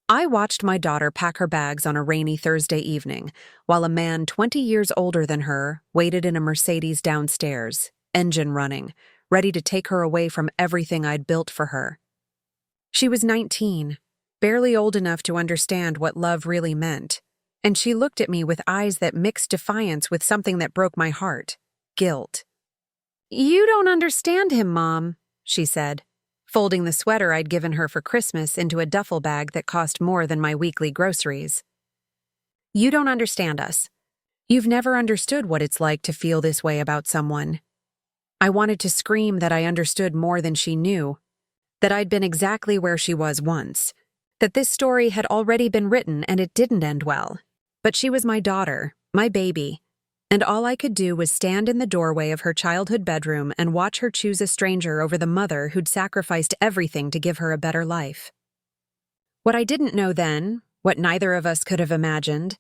I watched my daughter pack her bags on a rainy Thursday evening, while a man 20 years older than her waited in a Mercedes downstairs, engine running, ready to take her away from everything I'd built for her. She was 19, barely old enough to understand what love really meant, and she looked at me with eyes that mixed defiance with something that broke my heart: guilt. "You don't understand him, Mom," she said, folding the sweater I'd given her for Christmas into a duffel bag that cost more than my weekly groceries. "You don't understand us. You've never understood what it's like to feel this way about someone." I wanted to scream that I understood more than she knew, that I'd been exactly where she was once, that this story had already been written and it didn't end well. But she was my daughter, my baby, and all I could do was stand in the doorway of her childhood bedroom and watch her choose a stranger over the mother who'd sacrificed everything to give her a better life. What I didn't know then, what neither of us could have imagined,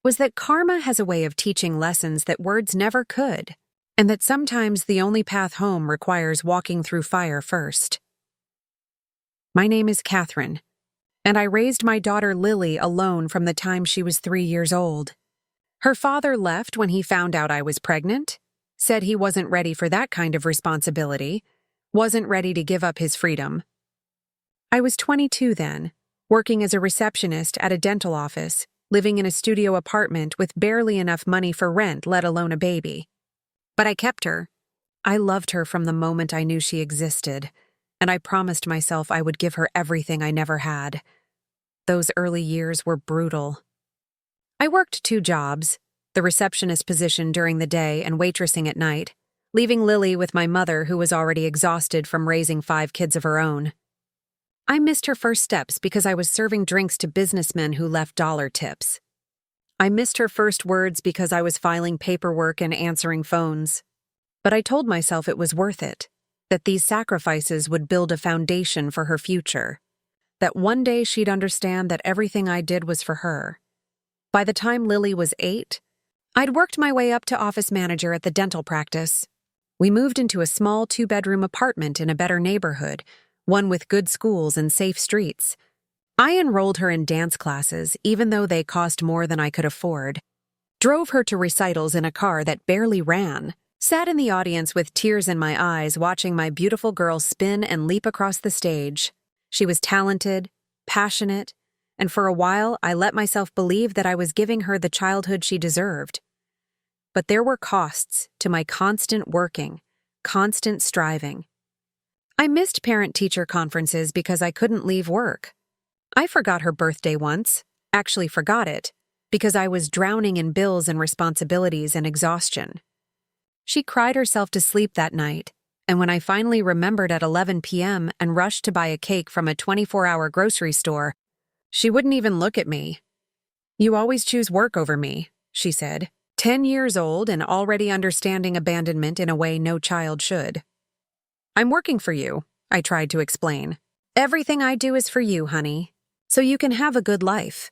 was that karma has a way of teaching lessons that words never could, and that sometimes the only path home requires walking through fire first. My name is Catherine, and I raised my daughter Lily alone from the time she was 3 years old. Her father left when he found out I was pregnant, said he wasn't ready for that kind of responsibility, wasn't ready to give up his freedom. I was 22 then, working as a receptionist at a dental office, living in a studio apartment with barely enough money for rent, let alone a baby. But I kept her. I loved her from the moment I knew she existed, and I promised myself I would give her everything I never had. Those early years were brutal. I worked 2 jobs, the receptionist position during the day and waitressing at night, leaving Lily with my mother, who was already exhausted from raising 5 kids of her own. I missed her first steps because I was serving drinks to businessmen who left dollar tips. I missed her first words because I was filing paperwork and answering phones. But I told myself it was worth it, that these sacrifices would build a foundation for her future, that one day she'd understand that everything I did was for her. By the time Lily was 8, I'd worked my way up to office manager at the dental practice. We moved into a small 2-bedroom apartment in a better neighborhood, one with good schools and safe streets. I enrolled her in dance classes, even though they cost more than I could afford, drove her to recitals in a car that barely ran, sat in the audience with tears in my eyes watching my beautiful girl spin and leap across the stage. She was talented, passionate, and for a while I let myself believe that I was giving her the childhood she deserved. But there were costs to my constant working, constant striving. I missed parent-teacher conferences because I couldn't leave work. I forgot her birthday once, actually forgot it, because I was drowning in bills and responsibilities and exhaustion. She cried herself to sleep that night, and when I finally remembered at 11 p.m. and rushed to buy a cake from a 24-hour grocery store, she wouldn't even look at me. "You always choose work over me," she said, 10 years old and already understanding abandonment in a way no child should. "I'm working for you," I tried to explain. "Everything I do is for you, honey, so you can have a good life.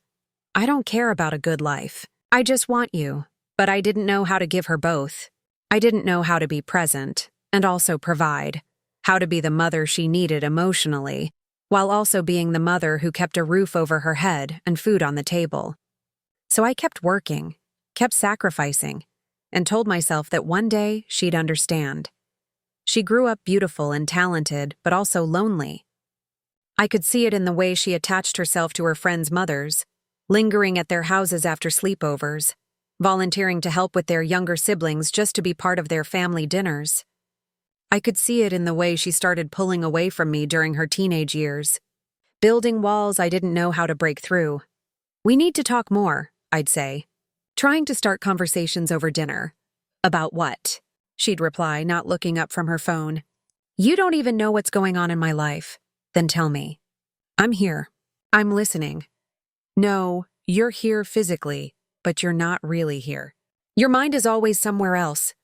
I don't care about a good life. I just want you." But I didn't know how to give her both. I didn't know how to be present and also provide, how to be the mother she needed emotionally, while also being the mother who kept a roof over her head and food on the table. So I kept working, kept sacrificing, and told myself that one day she'd understand. She grew up beautiful and talented, but also lonely. I could see it in the way she attached herself to her friends' mothers, lingering at their houses after sleepovers, volunteering to help with their younger siblings just to be part of their family dinners. I could see it in the way she started pulling away from me during her teenage years, building walls I didn't know how to break through. "We need to talk more," I'd say, trying to start conversations over dinner. "About what?" she'd reply, not looking up from her phone. "You don't even know what's going on in my life. Then tell me." "I'm here. I'm listening." "No, you're here physically, but you're not really here. Your mind is always somewhere else.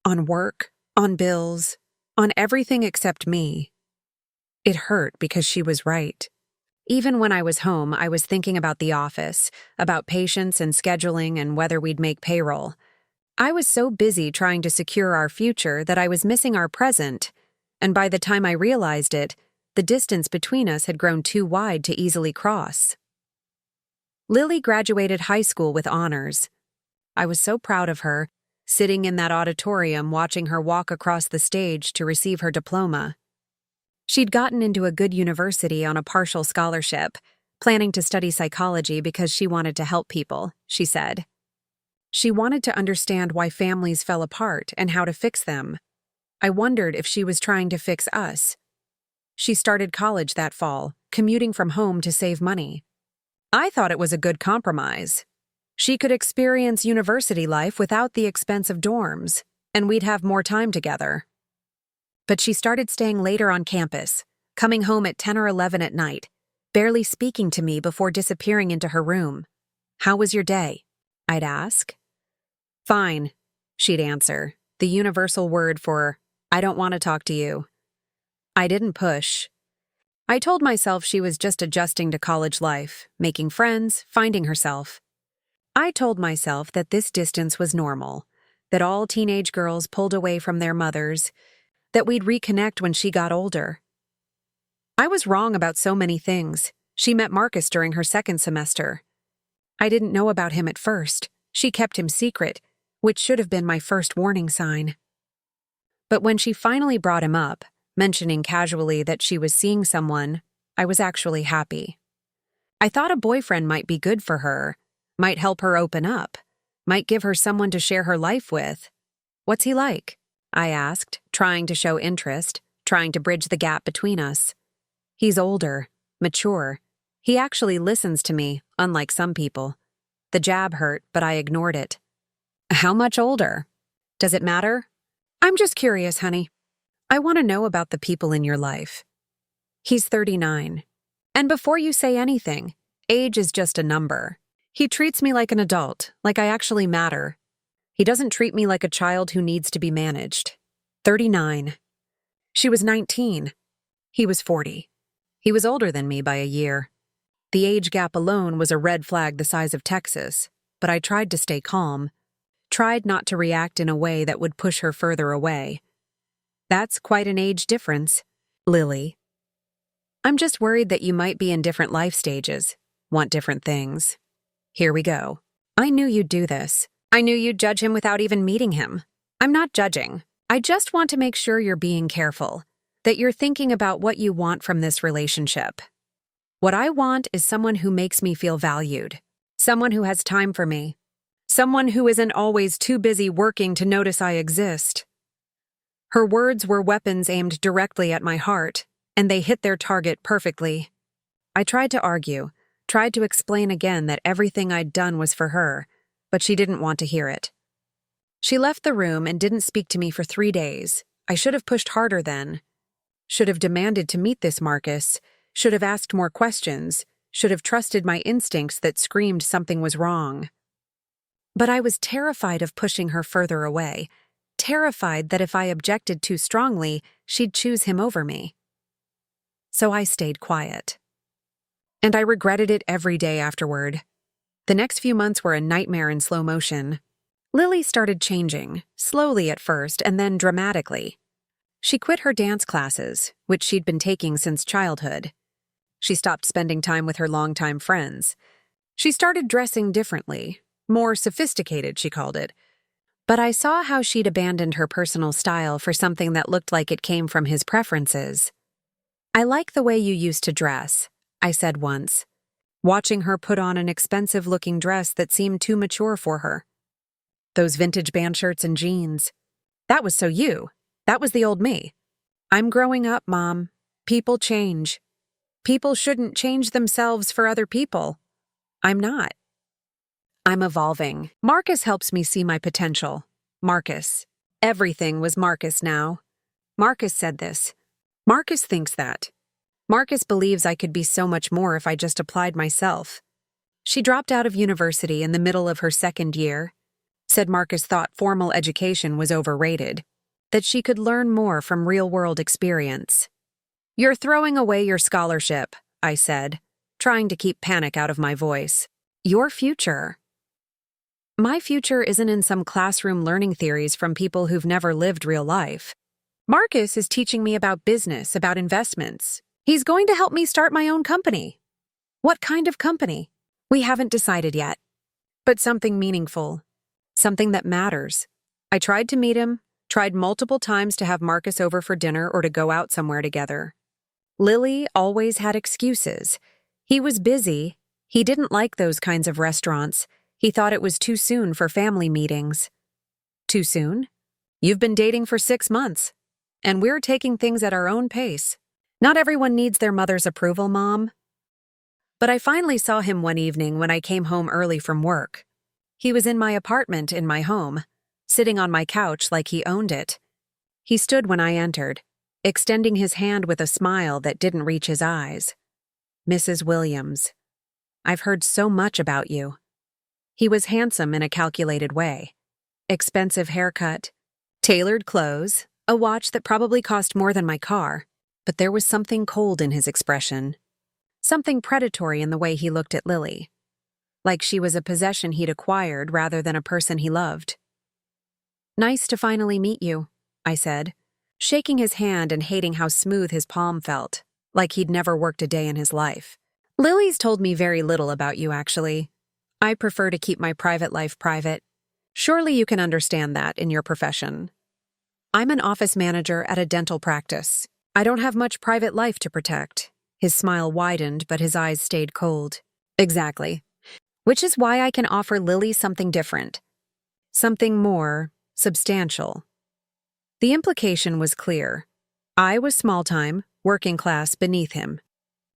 On work, on bills, on everything except me." It hurt because she was right. Even when I was home, I was thinking about the office, about patients and scheduling and whether we'd make payroll. I was so busy trying to secure our future that I was missing our present, and by the time I realized it, the distance between us had grown too wide to easily cross. Lily graduated high school with honors. I was so proud of her, sitting in that auditorium watching her walk across the stage to receive her diploma. She'd gotten into a good university on a partial scholarship, planning to study psychology because she wanted to help people, she said. She wanted to understand why families fell apart and how to fix them. I wondered if she was trying to fix us. She started college that fall, commuting from home to save money. I thought it was a good compromise. She could experience university life without the expense of dorms, and we'd have more time together. But she started staying later on campus, coming home at 10 or 11 at night, barely speaking to me before disappearing into her room. "How was your day?" I'd ask. "Fine," she'd answer, the universal word for, "I don't want to talk to you." I didn't push. I told myself she was just adjusting to college life, making friends, finding herself. I told myself that this distance was normal, that all teenage girls pulled away from their mothers, that we'd reconnect when she got older. I was wrong about so many things. She met Marcus during her second semester. I didn't know about him at first. She kept him secret, which should have been my first warning sign. But when she finally brought him up, mentioning casually that she was seeing someone, I was actually happy. I thought a boyfriend might be good for her, might help her open up, might give her someone to share her life with. "What's he like?" I asked, trying to show interest, trying to bridge the gap between us. "He's older, mature. He actually listens to me, unlike some people." The jab hurt, but I ignored it. "How much older? Does it matter?" "I'm just curious, honey. I want to know about the people in your life." "He's 39. And before you say anything, age is just a number. He treats me like an adult, like I actually matter. He doesn't treat me like a child who needs to be managed." 39. She was 19. He was 40. He was older than me by a year. The age gap alone was a red flag the size of Texas, but I tried to stay calm, tried not to react in a way that would push her further away. "That's quite an age difference, Lily. I'm just worried that you might be in different life stages, want different things. Here we go. I knew you'd do this. I knew you'd judge him without even meeting him. I'm not judging. I just want to make sure you're being careful, that you're thinking about what you want from this relationship. What I want is someone who makes me feel valued, someone who has time for me, someone who isn't always too busy working to notice I exist." Her words were weapons aimed directly at my heart, and they hit their target perfectly. I tried to argue, tried to explain again that everything I'd done was for her, but she didn't want to hear it. She left the room and didn't speak to me for 3 days. I should have pushed harder then. Should have demanded to meet this Marcus, should have asked more questions, should have trusted my instincts that screamed something was wrong. But I was terrified of pushing her further away, terrified that if I objected too strongly, she'd choose him over me. So I stayed quiet. And I regretted it every day afterward. The next few months were a nightmare in slow motion. Lily started changing, slowly at first and then dramatically. She quit her dance classes, which she'd been taking since childhood. She stopped spending time with her longtime friends. She started dressing differently, more sophisticated, she called it. But I saw how she'd abandoned her personal style for something that looked like it came from his preferences. "I like the way you used to dress," I said once, watching her put on an expensive-looking dress that seemed too mature for her. "Those vintage band shirts and jeans. That was so you. That was the old me. I'm growing up, Mom. People change. People shouldn't change themselves for other people. I'm not. I'm evolving. Marcus helps me see my potential. Marcus. Everything was Marcus now. Marcus said this. Marcus thinks that. Marcus believes I could be so much more if I just applied myself." She dropped out of university in the middle of her second year, said Marcus thought formal education was overrated, that she could learn more from real-world experience. "You're throwing away your scholarship," I said, trying to keep panic out of my voice. "Your future." My future isn't in some classroom learning theories from people who've never lived real life. Marcus is teaching me about business, about investments. He's going to help me start my own company. What kind of company? We haven't decided yet, but something meaningful, something that matters. I tried to meet him, tried multiple times to have Marcus over for dinner or to go out somewhere together. Lily always had excuses. He was busy. He didn't like those kinds of restaurants. He thought it was too soon for family meetings. Too soon? You've been dating for 6 months, and we're taking things at our own pace. Not everyone needs their mother's approval, Mom. But I finally saw him one evening when I came home early from work. He was in my apartment in my home, sitting on my couch like he owned it. He stood when I entered, extending his hand with a smile that didn't reach his eyes. Mrs. Williams, I've heard so much about you. He was handsome in a calculated way. Expensive haircut, tailored clothes, a watch that probably cost more than my car, but there was something cold in his expression. Something predatory in the way he looked at Lily. Like she was a possession he'd acquired rather than a person he loved. Nice to finally meet you, I said, shaking his hand and hating how smooth his palm felt, like he'd never worked a day in his life. Lily's told me very little about you, actually. I prefer to keep my private life private. Surely you can understand that in your profession. I'm an office manager at a dental practice. I don't have much private life to protect. His smile widened, but his eyes stayed cold. Exactly. Which is why I can offer Lily something different. Something more substantial. The implication was clear. I was small-time, working class beneath him.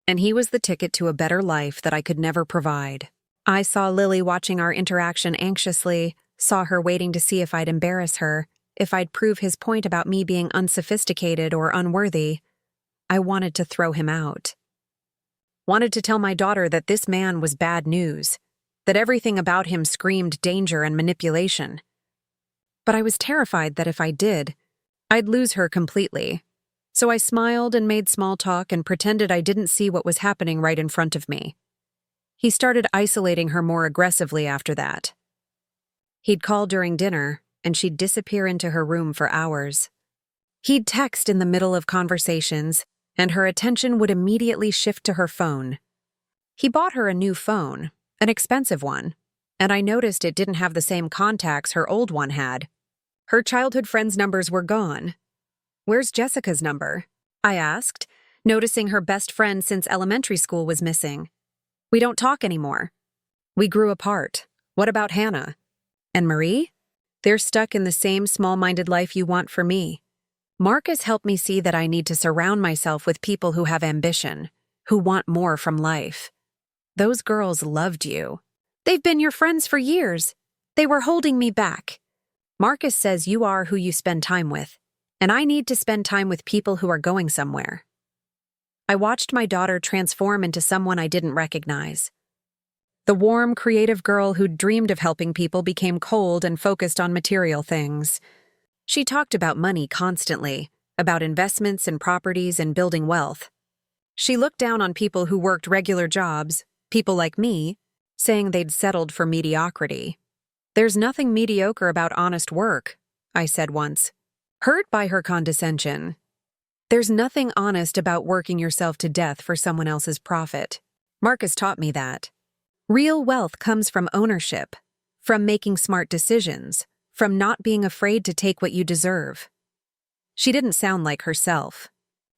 And he was the ticket to a better life that I could never provide. I saw Lily watching our interaction anxiously, saw her waiting to see if I'd embarrass her, if I'd prove his point about me being unsophisticated or unworthy. I wanted to throw him out. Wanted to tell my daughter that this man was bad news, that everything about him screamed danger and manipulation. But I was terrified that if I did, I'd lose her completely. So I smiled and made small talk and pretended I didn't see what was happening right in front of me. He started isolating her more aggressively after that. He'd call during dinner, and she'd disappear into her room for hours. He'd text in the middle of conversations, and her attention would immediately shift to her phone. He bought her a new phone, an expensive one, and I noticed it didn't have the same contacts her old one had. Her childhood friends' numbers were gone. Where's Jessica's number? I asked, noticing her best friend since elementary school was missing. We don't talk anymore. We grew apart. What about Hannah? And Marie? They're stuck in the same small-minded life you want for me. Marcus helped me see that I need to surround myself with people who have ambition, who want more from life. Those girls loved you. They've been your friends for years. They were holding me back. Marcus says you are who you spend time with, and I need to spend time with people who are going somewhere. I watched my daughter transform into someone I didn't recognize. The warm, creative girl who'd dreamed of helping people became cold and focused on material things. She talked about money constantly, about investments and properties and building wealth. She looked down on people who worked regular jobs, people like me, saying they'd settled for mediocrity. There's nothing mediocre about honest work, I said once, hurt by her condescension. There's nothing honest about working yourself to death for someone else's profit. Marcus taught me that. Real wealth comes from ownership, from making smart decisions, from not being afraid to take what you deserve. She didn't sound like herself.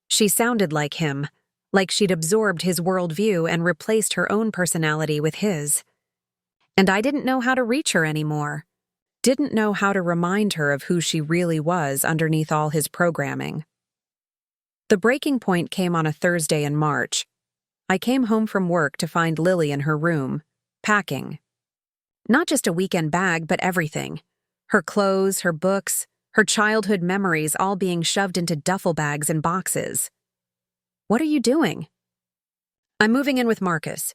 She sounded like him, like she'd absorbed his worldview and replaced her own personality with his. And I didn't know how to reach her anymore. Didn't know how to remind her of who she really was underneath all his programming. The breaking point came on a Thursday in March. I came home from work to find Lily in her room, packing. Not just a weekend bag, but everything. Her clothes, her books, her childhood memories all being shoved into duffel bags and boxes. What are you doing? I'm moving in with Marcus.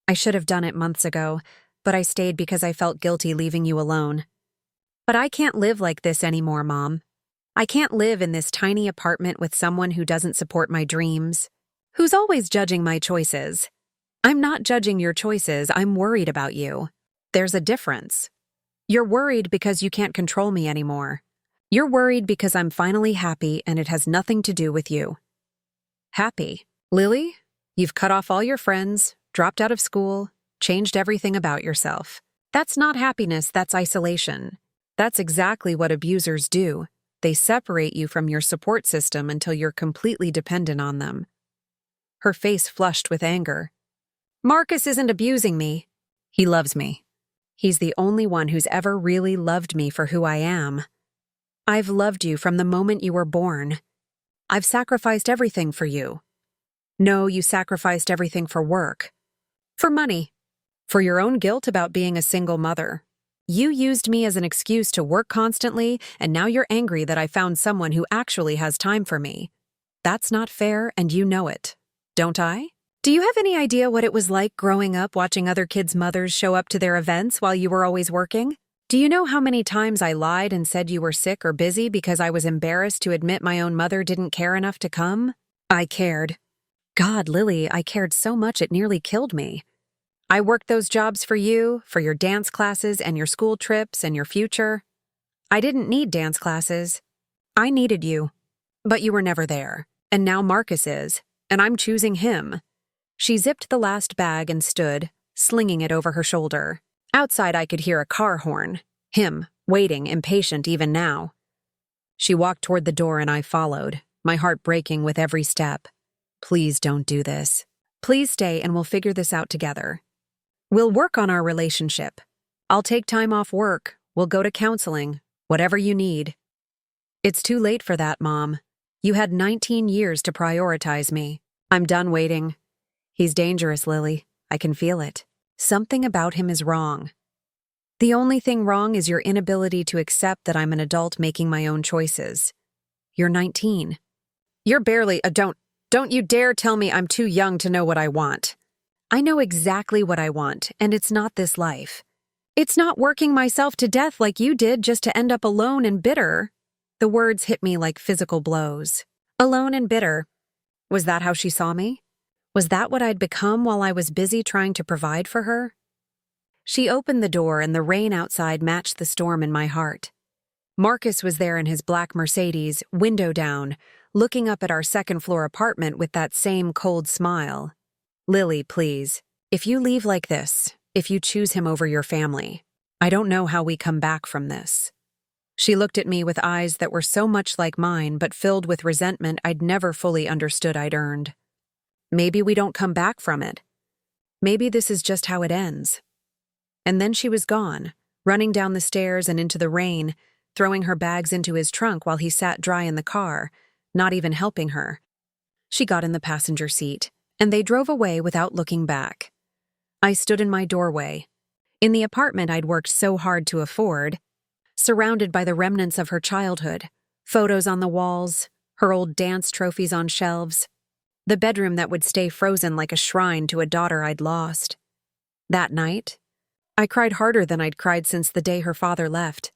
I should have done it months ago, but I stayed because I felt guilty leaving you alone. But I can't live like this anymore, Mom. I can't live in this tiny apartment with someone who doesn't support my dreams, who's always judging my choices. I'm not judging your choices, I'm worried about you. There's a difference. You're worried because you can't control me anymore. You're worried because I'm finally happy and it has nothing to do with you. Happy? Lily? You've cut off all your friends, dropped out of school, changed everything about yourself. That's not happiness, that's isolation. That's exactly what abusers do. They separate you from your support system until you're completely dependent on them. Her face flushed with anger. Marcus isn't abusing me. He loves me. He's the only one who's ever really loved me for who I am. I've loved you from the moment you were born. I've sacrificed everything for you. No, you sacrificed everything for work. For money. For your own guilt about being a single mother. You used me as an excuse to work constantly, and now you're angry that I found someone who actually has time for me. That's not fair, and you know it. Don't I? Do you have any idea what it was like growing up watching other kids' mothers show up to their events while you were always working? Do you know how many times I lied and said you were sick or busy because I was embarrassed to admit my own mother didn't care enough to come? I cared. God, Lily, I cared so much it nearly killed me. I worked those jobs for you, for your dance classes and your school trips and your future. I didn't need dance classes. I needed you. But you were never there. And now Marcus is, and I'm choosing him. She zipped the last bag and stood, slinging it over her shoulder. Outside I could hear a car horn. Him, waiting, impatient even now. She walked toward the door and I followed, my heart breaking with every step. Please don't do this. Please stay and we'll figure this out together. We'll work on our relationship. I'll take time off work. We'll go to counseling. Whatever you need. It's too late for that, Mom. You had 19 years to prioritize me. I'm done waiting. He's dangerous, Lily. I can feel it. Something about him is wrong. The only thing wrong is your inability to accept that I'm an adult making my own choices. You're 19. You're barely a don't you dare tell me I'm too young to know what I want. I know exactly what I want, and it's not this life. It's not working myself to death like you did just to end up alone and bitter. The words hit me like physical blows. Alone and bitter. Was that how she saw me? Was that what I'd become while I was busy trying to provide for her? She opened the door and the rain outside matched the storm in my heart. Marcus was there in his black Mercedes, window down, looking up at our second-floor apartment with that same cold smile. Lily, please, if you leave like this, if you choose him over your family, I don't know how we come back from this. She looked at me with eyes that were so much like mine but filled with resentment I'd never fully understood I'd earned. Maybe we don't come back from it. Maybe this is just how it ends. And then she was gone, running down the stairs and into the rain, throwing her bags into his trunk while he sat dry in the car, not even helping her. She got in the passenger seat, and they drove away without looking back. I stood in my doorway, in the apartment I'd worked so hard to afford, surrounded by the remnants of her childhood, photos on the walls, her old dance trophies on shelves, the bedroom that would stay frozen like a shrine to a daughter I'd lost. That night, I cried harder than I'd cried since the day her father left.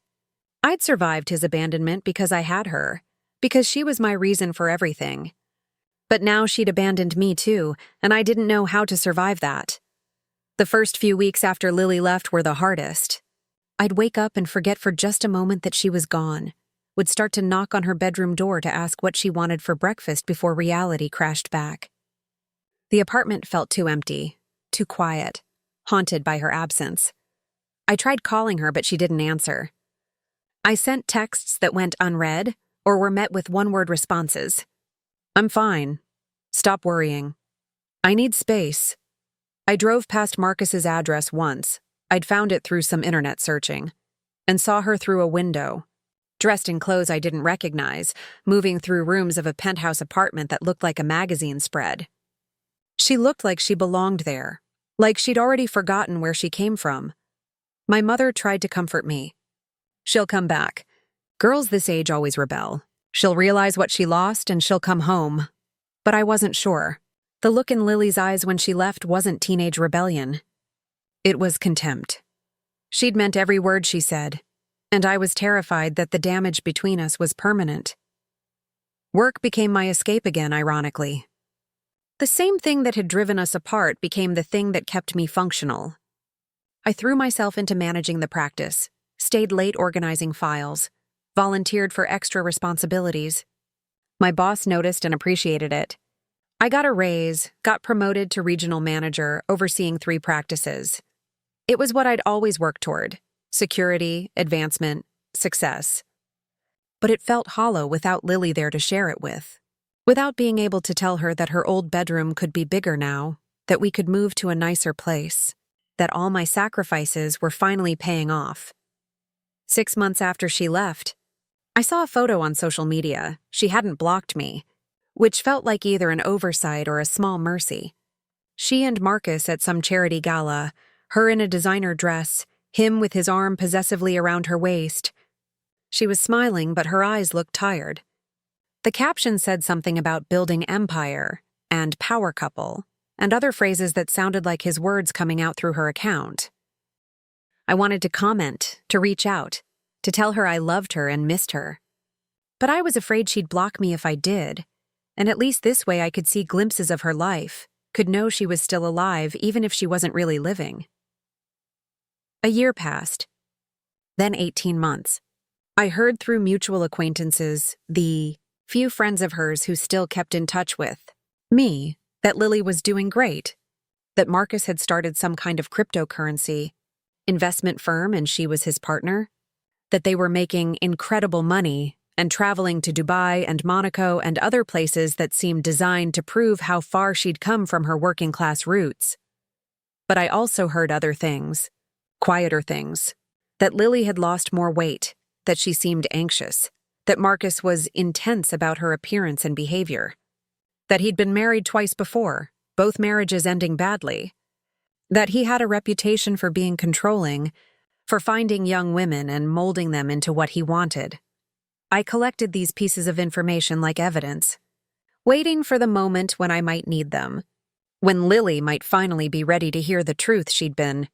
I'd survived his abandonment because I had her, because she was my reason for everything. But now she'd abandoned me too, and I didn't know how to survive that. The first few weeks after Lily left were the hardest. I'd wake up and forget for just a moment that she was gone, would start to knock on her bedroom door to ask what she wanted for breakfast before reality crashed back. The apartment felt too empty, too quiet, haunted by her absence. I tried calling her, but she didn't answer. I sent texts that went unread or were met with one-word responses. I'm fine. Stop worrying. I need space. I drove past Marcus's address once. I'd found it through some internet searching, and saw her through a window, dressed in clothes I didn't recognize, moving through rooms of a penthouse apartment that looked like a magazine spread. She looked like she belonged there, like she'd already forgotten where she came from. My mother tried to comfort me. She'll come back. Girls this age always rebel. She'll realize what she lost and she'll come home. But I wasn't sure. The look in Lily's eyes when she left wasn't teenage rebellion. It was contempt. She'd meant every word she said, and I was terrified that the damage between us was permanent. Work became my escape again, ironically. The same thing that had driven us apart became the thing that kept me functional. I threw myself into managing the practice, stayed late organizing files, volunteered for extra responsibilities. My boss noticed and appreciated it. I got a raise, got promoted to regional manager, overseeing 3 practices. It was what I'd always worked toward: security, advancement, success. But it felt hollow without Lily there to share it with. Without being able to tell her that her old bedroom could be bigger now, that we could move to a nicer place, that all my sacrifices were finally paying off. 6 months after she left, I saw a photo on social media. She hadn't blocked me, which felt like either an oversight or a small mercy. She and Marcus at some charity gala, her in a designer dress, him with his arm possessively around her waist. She was smiling, but her eyes looked tired. The caption said something about building empire and power couple, and other phrases that sounded like his words coming out through her account. I wanted to comment, to reach out, to tell her I loved her and missed her. But I was afraid she'd block me if I did, and at least this way I could see glimpses of her life, could know she was still alive even if she wasn't really living. A year passed, then 18 months. I heard through mutual acquaintances, the few friends of hers who still kept in touch with me, that Lily was doing great, that Marcus had started some kind of cryptocurrency investment firm and she was his partner, that they were making incredible money and traveling to Dubai and Monaco and other places that seemed designed to prove how far she'd come from her working-class roots. But I also heard other things, quieter things, that Lily had lost more weight, that she seemed anxious, that Marcus was intense about her appearance and behavior, that he'd been married twice before, both marriages ending badly, that he had a reputation for being controlling, for finding young women and molding them into what he wanted. I collected these pieces of information like evidence, waiting for the moment when I might need them, when Lily might finally be ready to hear the truth she'd been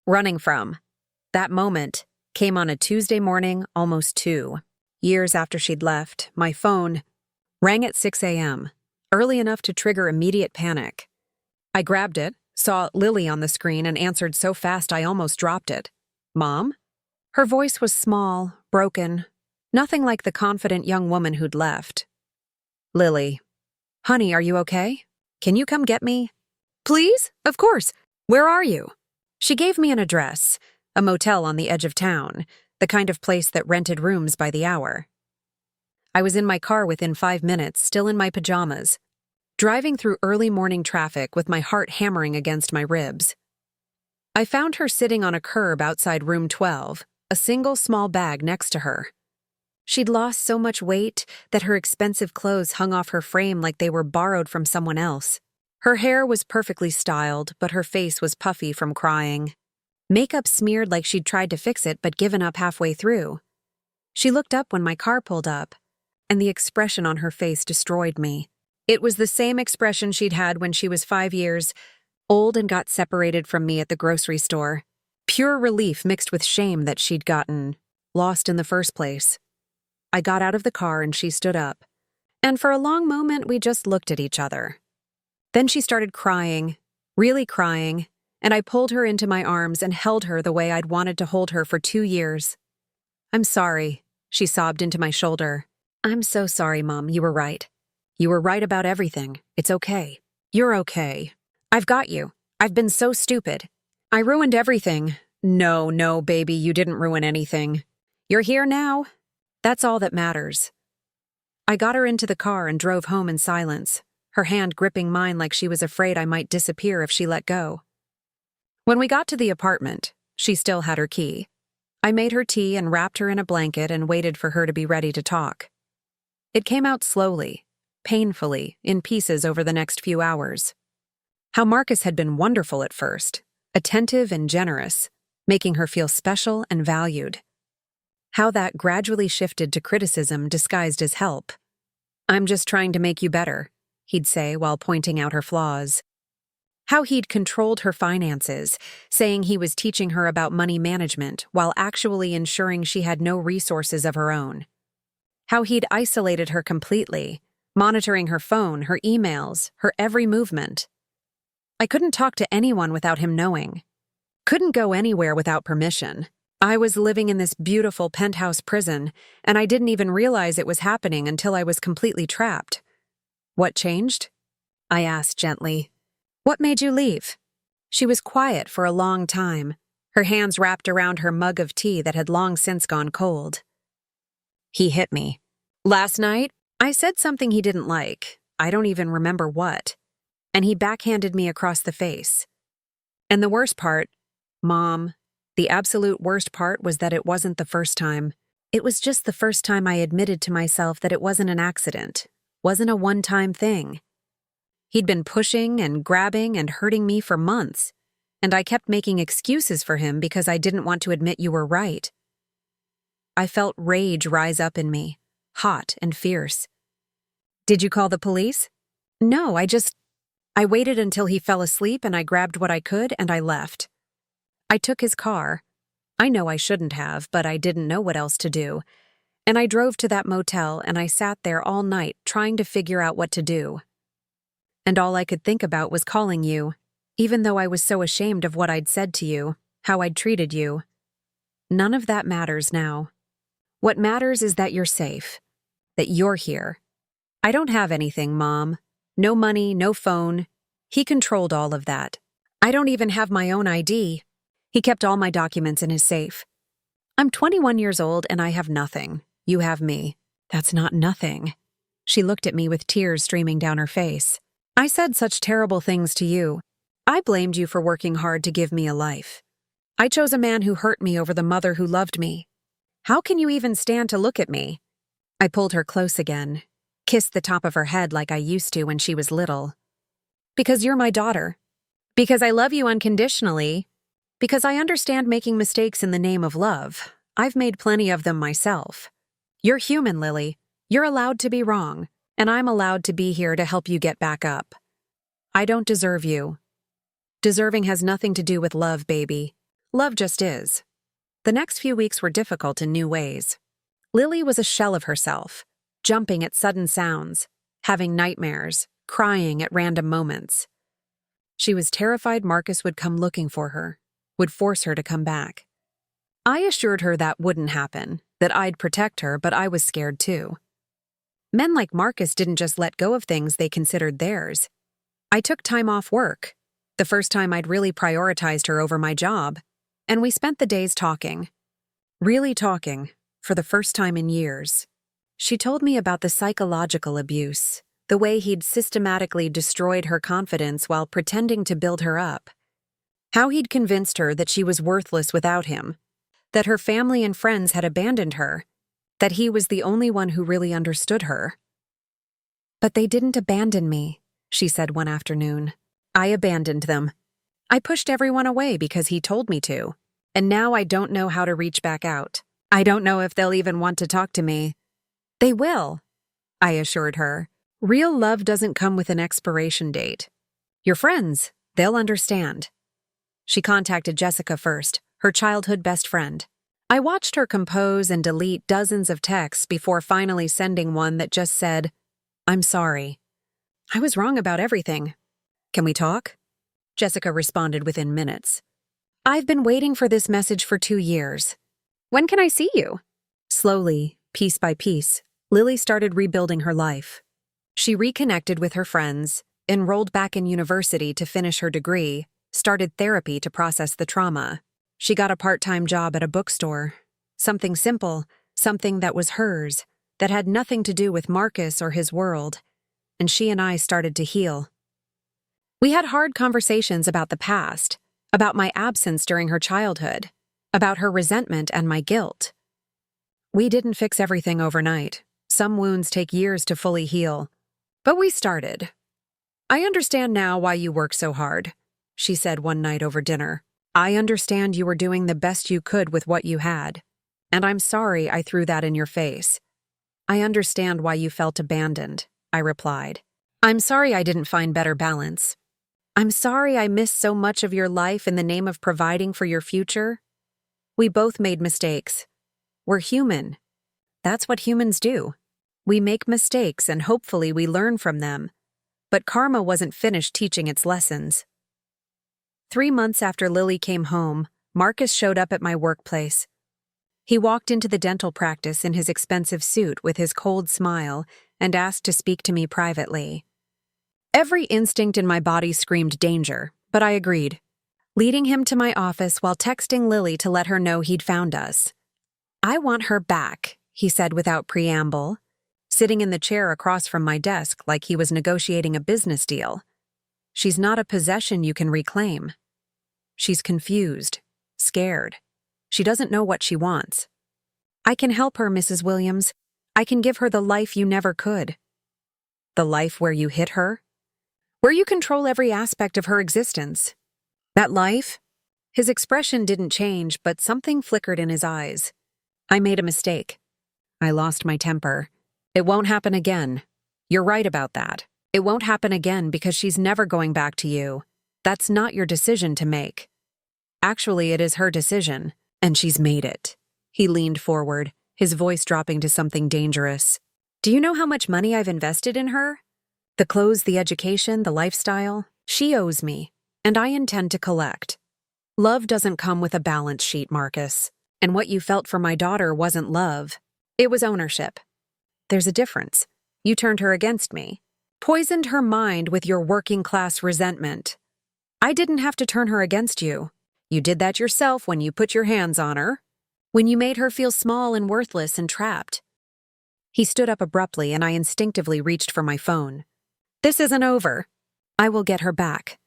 running from. That moment came on a Tuesday morning, almost 2 years after she'd left. My phone rang at 6 a.m., early enough to trigger immediate panic. I grabbed it, saw Lily on the screen, and answered so fast I almost dropped it. "Mom?" Her voice was small, broken, nothing like the confident young woman who'd left. "Lily. Honey, are you okay? Can you come get me?" "Please? Of course. Where are you?" She gave me an address, a motel on the edge of town, the kind of place that rented rooms by the hour. I was in my car within 5 minutes, still in my pajamas, driving through early morning traffic with my heart hammering against my ribs. I found her sitting on a curb outside room 12, a single small bag next to her. She'd lost so much weight that her expensive clothes hung off her frame like they were borrowed from someone else. Her hair was perfectly styled, but her face was puffy from crying. Makeup smeared like she'd tried to fix it but given up halfway through. She looked up when my car pulled up, and the expression on her face destroyed me. It was the same expression she'd had when she was 5 years old and got separated from me at the grocery store. Pure relief mixed with shame that she'd gotten lost in the first place. I got out of the car and she stood up, and for a long moment we just looked at each other. Then she started crying, really crying, and I pulled her into my arms and held her the way I'd wanted to hold her for 2 years. "I'm sorry," she sobbed into my shoulder. "I'm so sorry, Mom. You were right. You were right about everything. It's okay. You're okay. I've got you. I've been so stupid. I ruined everything." No, baby, you didn't ruin anything. You're here now. That's all that matters." I got her into the car and drove home in silence, her hand gripping mine like she was afraid I might disappear if she let go. When we got to the apartment, she still had her key. I made her tea and wrapped her in a blanket and waited for her to be ready to talk. It came out slowly, painfully, in pieces over the next few hours. How Marcus had been wonderful at first, attentive and generous, making her feel special and valued. How that gradually shifted to criticism disguised as help. "I'm just trying to make you better," he'd say while pointing out her flaws. How he'd controlled her finances, saying he was teaching her about money management while actually ensuring she had no resources of her own. How he'd isolated her completely, monitoring her phone, her emails, her every movement. I couldn't talk to anyone without him knowing. Couldn't go anywhere without permission. I was living in this beautiful penthouse prison, and I didn't even realize it was happening until I was completely trapped. What changed? I asked gently. What made you leave? She was quiet for a long time, her hands wrapped around her mug of tea that had long since gone cold. He hit me. Last night, I said something he didn't like. I don't even remember what. And he backhanded me across the face. And the worst part, Mom, the absolute worst part was that it wasn't the first time. It was just the first time I admitted to myself that it wasn't an accident, wasn't a one-time thing. He'd been pushing and grabbing and hurting me for months, and I kept making excuses for him because I didn't want to admit you were right. I felt rage rise up in me, hot and fierce. Did you call the police? No, I waited until he fell asleep and I grabbed what I could and I left. I took his car. I know I shouldn't have, but I didn't know what else to do. And I drove to that motel and I sat there all night trying to figure out what to do. And all I could think about was calling you, even though I was so ashamed of what I'd said to you, how I'd treated you. None of that matters now. What matters is that you're safe, that you're here. I don't have anything, Mom. No money, no phone. He controlled all of that. I don't even have my own ID. He kept all my documents in his safe. I'm 21 years old and I have nothing. You have me. That's not nothing. She looked at me with tears streaming down her face. I said such terrible things to you. I blamed you for working hard to give me a life. I chose a man who hurt me over the mother who loved me. How can you even stand to look at me? I pulled her close again, kissed the top of her head like I used to when she was little. Because you're my daughter. Because I love you unconditionally. Because I understand making mistakes in the name of love. I've made plenty of them myself. You're human, Lily. You're allowed to be wrong, and I'm allowed to be here to help you get back up. I don't deserve you. Deserving has nothing to do with love, baby. Love just is. The next few weeks were difficult in new ways. Lily was a shell of herself, jumping at sudden sounds, having nightmares, crying at random moments. She was terrified Marcus would come looking for her, would force her to come back. I assured her that wouldn't happen, that I'd protect her, but I was scared too. Men like Marcus didn't just let go of things they considered theirs. I took time off work, the first time I'd really prioritized her over my job, and we spent the days talking. Really talking, for the first time in years. She told me about the psychological abuse, the way he'd systematically destroyed her confidence while pretending to build her up. How he'd convinced her that she was worthless without him, that her family and friends had abandoned her, that he was the only one who really understood her. But they didn't abandon me, she said one afternoon. I abandoned them. I pushed everyone away because he told me to, and now I don't know how to reach back out. I don't know if they'll even want to talk to me. They will, I assured her. Real love doesn't come with an expiration date. Your friends, they'll understand. She contacted Jessica first, her childhood best friend. I watched her compose and delete dozens of texts before finally sending one that just said, I'm sorry. I was wrong about everything. Can we talk? Jessica responded within minutes. I've been waiting for this message for 2 years. When can I see you? Slowly, piece by piece, Lily started rebuilding her life. She reconnected with her friends, enrolled back in university to finish her degree, started therapy to process the trauma. She got a part-time job at a bookstore. Something simple, something that was hers, that had nothing to do with Marcus or his world. And she and I started to heal. We had hard conversations about the past, about my absence during her childhood, about her resentment and my guilt. We didn't fix everything overnight. Some wounds take years to fully heal. But we started. I understand now why you work so hard, she said one night over dinner. I understand you were doing the best you could with what you had, and I'm sorry I threw that in your face. I understand why you felt abandoned, I replied. I'm sorry I didn't find better balance. I'm sorry I missed so much of your life in the name of providing for your future. We both made mistakes. We're human. That's what humans do. We make mistakes and hopefully we learn from them. But karma wasn't finished teaching its lessons. 3 months after Lily came home, Marcus showed up at my workplace. He walked into the dental practice in his expensive suit with his cold smile and asked to speak to me privately. Every instinct in my body screamed danger, but I agreed, leading him to my office while texting Lily to let her know he'd found us. "I want her back," he said without preamble, sitting in the chair across from my desk like he was negotiating a business deal. "She's not a possession you can reclaim. She's confused, scared. She doesn't know what she wants. I can help her, Mrs. Williams. I can give her the life you never could." "The life where you hit her? Where you control every aspect of her existence? That life?" His expression didn't change, but something flickered in his eyes. "I made a mistake. I lost my temper. It won't happen again. You're right about that. It won't happen again because she's never going back to you. That's not your decision to make. Actually, it is her decision, and she's made it." He leaned forward, his voice dropping to something dangerous. "Do you know how much money I've invested in her? The clothes, the education, the lifestyle. She owes me, and I intend to collect. Love doesn't come with a balance sheet, Marcus. And what you felt for my daughter wasn't love. It was ownership. There's a difference. You turned her against me. Poisoned her mind with your working-class resentment. I didn't have to turn her against you. You did that yourself when you put your hands on her. When you made her feel small and worthless and trapped." He stood up abruptly, and I instinctively reached for my phone. "This isn't over. I will get her back.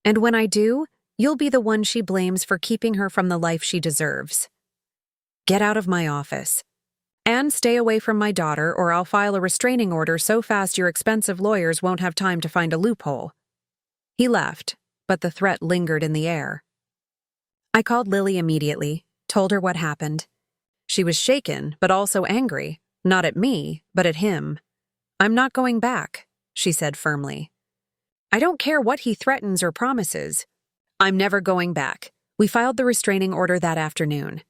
And when I do, you'll be the one she blames for keeping her from the life she deserves. Get out of my office. And stay away from my daughter, or I'll file a restraining order so fast your expensive lawyers won't have time to find a loophole." He left, but the threat lingered in the air. I called Lily immediately, told her what happened. She was shaken, but also angry, not at me, but at him. "I'm not going back," she said firmly. "I don't care what he threatens or promises. I'm never going back." We filed the restraining order that afternoon.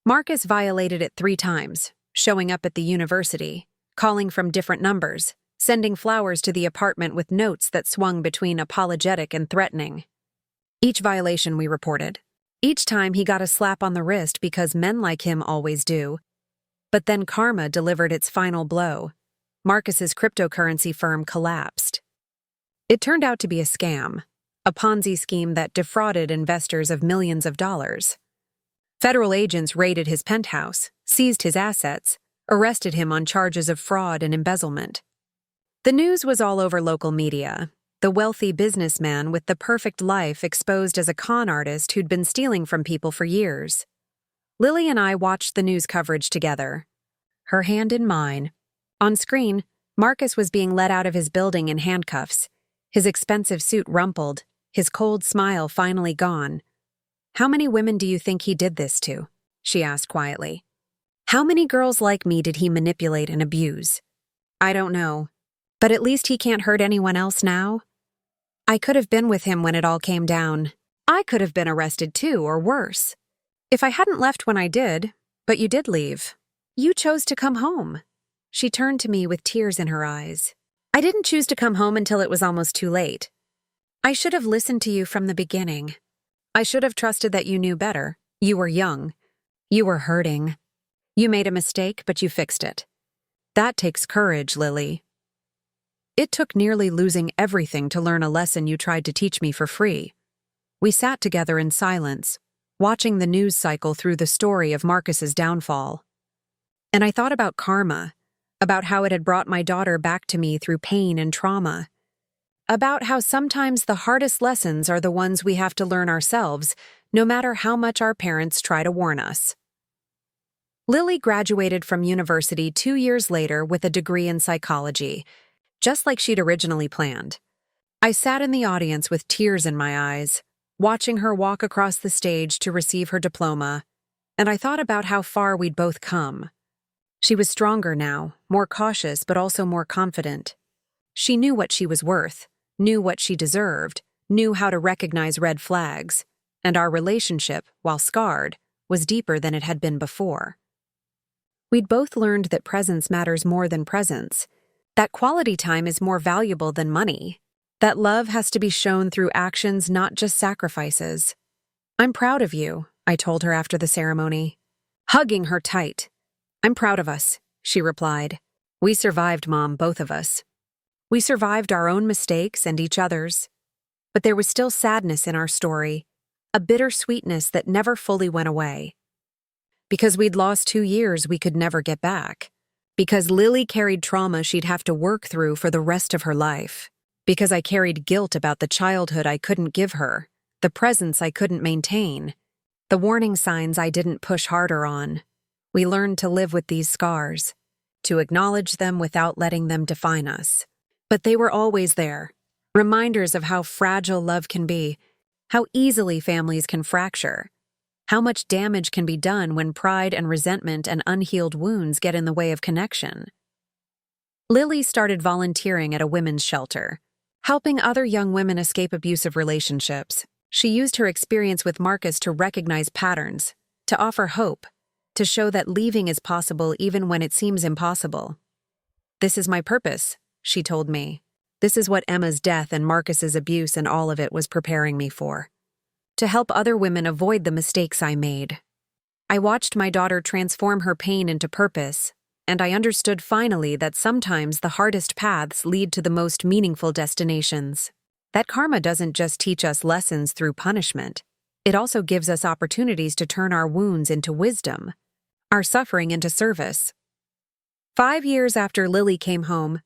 Marcus violated it 3 times, showing up at the university, calling from different numbers, sending flowers to the apartment with notes that swung between apologetic and threatening. Each violation we reported. Each time he got a slap on the wrist because men like him always do. But then karma delivered its final blow. Marcus's cryptocurrency firm collapsed. It turned out to be a scam, a Ponzi scheme that defrauded investors of millions of dollars. Federal agents raided his penthouse, seized his assets, arrested him on charges of fraud and embezzlement. The news was all over local media. The wealthy businessman with the perfect life exposed as a con artist who'd been stealing from people for years. Lily and I watched the news coverage together, her hand in mine. On screen, Marcus was being led out of his building in handcuffs, his expensive suit rumpled, his cold smile finally gone. "How many women do you think he did this to?" she asked quietly. "How many girls like me did he manipulate and abuse? I don't know. But at least he can't hurt anyone else now. I could have been with him when it all came down. I could have been arrested too, or worse. If I hadn't left when I did, but you did leave. You chose to come home." She turned to me with tears in her eyes. "I didn't choose to come home until it was almost too late. I should have listened to you from the beginning. I should have trusted that you knew better. You were young. You were hurting. You made a mistake, but you fixed it. That takes courage, Lily. It took nearly losing everything to learn a lesson you tried to teach me for free." We sat together in silence, watching the news cycle through the story of Marcus's downfall. And I thought about karma, about how it had brought my daughter back to me through pain and trauma, about how sometimes the hardest lessons are the ones we have to learn ourselves, no matter how much our parents try to warn us. Lily graduated from university 2 years later with a degree in psychology, just like she'd originally planned. I sat in the audience with tears in my eyes, watching her walk across the stage to receive her diploma, and I thought about how far we'd both come. She was stronger now, more cautious but also more confident. She knew what she was worth, knew what she deserved, knew how to recognize red flags, and our relationship, while scarred, was deeper than it had been before. We'd both learned that presence matters more than presence, that quality time is more valuable than money, that love has to be shown through actions, not just sacrifices. "I'm proud of you," I told her after the ceremony, hugging her tight. "I'm proud of us," she replied. "We survived, Mom, both of us." We survived our own mistakes and each other's, but there was still sadness in our story, a bitter sweetness that never fully went away. Because we'd lost 2 years we could never get back. Because Lily carried trauma she'd have to work through for the rest of her life. Because I carried guilt about the childhood I couldn't give her, the presence I couldn't maintain, the warning signs I didn't push harder on. We learned to live with these scars, to acknowledge them without letting them define us. But they were always there, reminders of how fragile love can be, how easily families can fracture, how much damage can be done when pride and resentment and unhealed wounds get in the way of connection. Lily started volunteering at a women's shelter, helping other young women escape abusive relationships. She used her experience with Marcus to recognize patterns, to offer hope, to show that leaving is possible even when it seems impossible. "This is my purpose," she told me. "This is what Emma's death and Marcus's abuse and all of it was preparing me for. To help other women avoid the mistakes I made." I watched my daughter transform her pain into purpose, and I understood finally that sometimes the hardest paths lead to the most meaningful destinations. That karma doesn't just teach us lessons through punishment. It also gives us opportunities to turn our wounds into wisdom, our suffering into service. 5 years after Lily came home,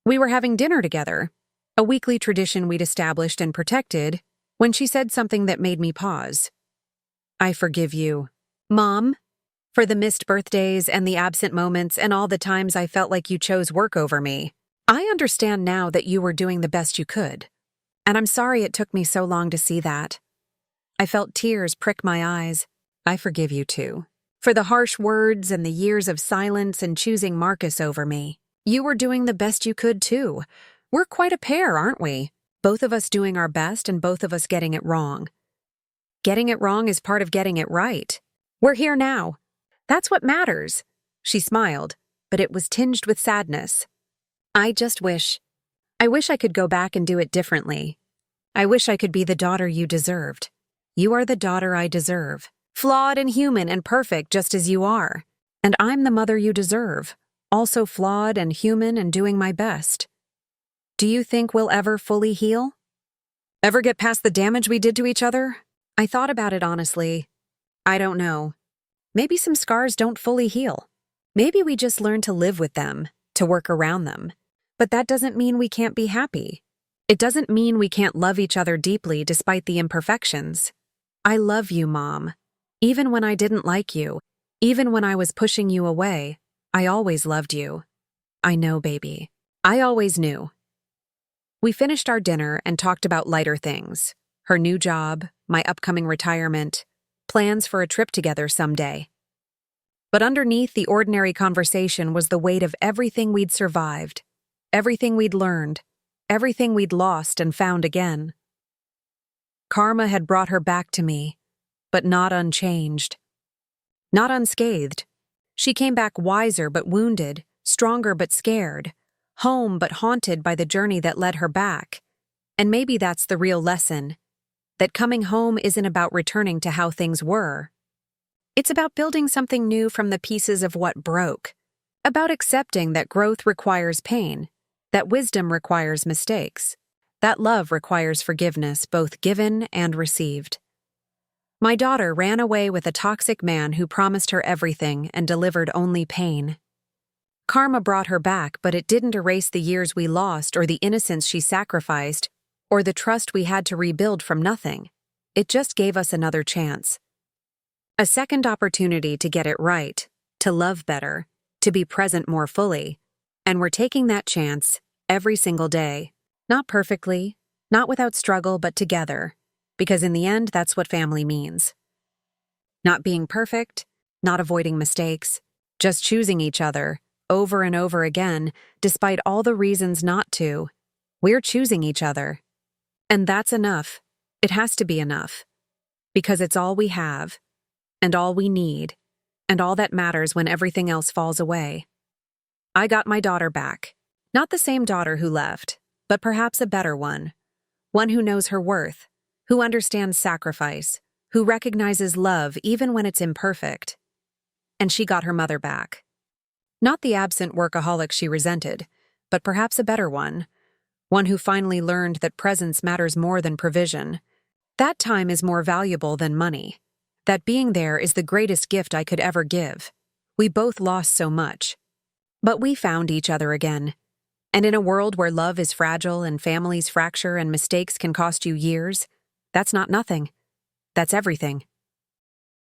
we were having dinner together, a weekly tradition we'd established and protected, when she said something that made me pause. "I forgive you, Mom, for the missed birthdays and the absent moments and all the times I felt like you chose work over me. I understand now that you were doing the best you could. And I'm sorry it took me so long to see that." I felt tears prick my eyes. "I forgive you too. For the harsh words and the years of silence and choosing Marcus over me. You were doing the best you could too. We're quite a pair, aren't we? Both of us doing our best and both of us getting it wrong. Getting it wrong is part of getting it right. We're here now. That's what matters." She smiled, but it was tinged with sadness. I wish I could go back and do it differently. I wish I could be the daughter you deserved. You are the daughter I deserve. Flawed and human and perfect just as you are. And I'm the mother you deserve, also flawed and human and doing my best. Do you think we'll ever fully heal? Ever get past the damage we did to each other? I thought about it honestly. I don't know. Maybe some scars don't fully heal. Maybe we just learn to live with them, to work around them. But that doesn't mean we can't be happy. It doesn't mean we can't love each other deeply despite the imperfections. I love you, Mom. Even when I didn't like you, even when I was pushing you away, I always loved you. I know, baby. I always knew. We finished our dinner and talked about lighter things. Her new job, my upcoming retirement, plans for a trip together someday. But underneath the ordinary conversation was the weight of everything we'd survived, everything we'd learned, everything we'd lost and found again. Karma had brought her back to me, but not unchanged. Not unscathed. She came back wiser but wounded, stronger but scared, home but haunted by the journey that led her back. And maybe that's the real lesson, that coming home isn't about returning to how things were. It's about building something new from the pieces of what broke, about accepting that growth requires pain, that wisdom requires mistakes, that love requires forgiveness, both given and received. My daughter ran away with a toxic man who promised her everything and delivered only pain. Karma brought her back, but it didn't erase the years we lost or the innocence she sacrificed or the trust we had to rebuild from nothing. It just gave us another chance. A second opportunity to get it right, to love better, to be present more fully. And we're taking that chance every single day. Not perfectly, not without struggle, but together. Because in the end, that's what family means. Not being perfect, not avoiding mistakes, just choosing each other, over and over again, despite all the reasons not to. We're choosing each other. And that's enough. It has to be enough. Because it's all we have, and all we need, and all that matters when everything else falls away. I got my daughter back. Not the same daughter who left, but perhaps a better one. One who knows her worth, who understands sacrifice, who recognizes love even when it's imperfect. And she got her mother back. Not the absent workaholic she resented, but perhaps a better one, one who finally learned that presence matters more than provision. That time is more valuable than money. That being there is the greatest gift I could ever give. We both lost so much. But we found each other again. And in a world where love is fragile and families fracture and mistakes can cost you years, that's not nothing. That's everything.